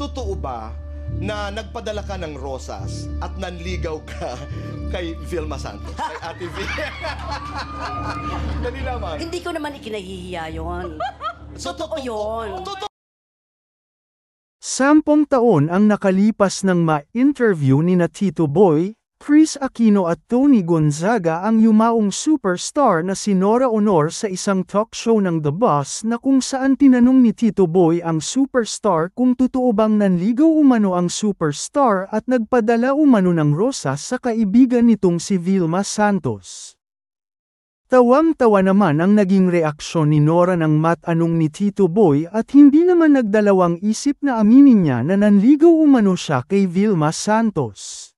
totoo ba na nagpadala ka ng rosas at nanligaw ka kay Vilma Santos, kay Ate V? Dali naman. Hindi ko naman ikinahihiya yun. Totoo yun. 10 taon ang nakalipas nang ma-interview ni Tito Boy, Chris Aquino at Tony Gonzaga ang yumaong superstar na si Nora Honor sa isang talk show ng The Boss na kung saan tinanong ni Tito Boy ang superstar kung totoo bang nanligaw umano ang superstar at nagpadala umano ng rosas sa kaibigan nitong si Vilma Santos. Tawang-tawa naman ang naging reaksyon ni Nora nang matanong ni Tito Boy at hindi naman nagdalawang isip na aminin niya na nanligaw umano siya kay Vilma Santos.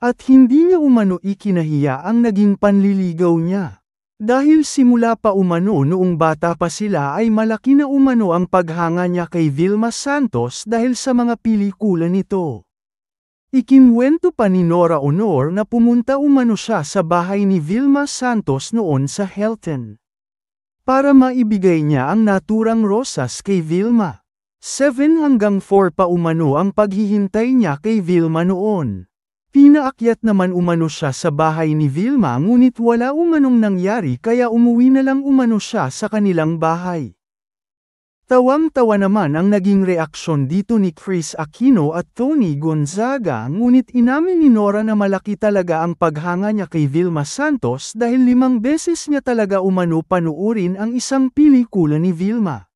At hindi niya umano ikinahiya ang naging panliligaw niya. Dahil simula pa umano noong bata pa sila ay malaki na umano ang paghanga niya kay Vilma Santos dahil sa mga pelikula nito. Ikinwento pa ni Nora Honor na pumunta umano siya sa bahay ni Vilma Santos noon sa Hilton para maibigay niya ang naturang rosas kay Vilma. 7 hanggang 4 pa umano ang paghihintay niya kay Vilma noon. Pinaakyat naman umano siya sa bahay ni Vilma ngunit wala umanong nangyari kaya umuwi na lang umano siya sa kanilang bahay. Tawang-tawa naman ang naging reaksyon dito ni Chris Aquino at Tony Gonzaga ngunit inamin ni Nora na malaki talaga ang paghanga niya kay Vilma Santos dahil 5 beses niya talaga umano panuurin ang isang pelikula ni Vilma.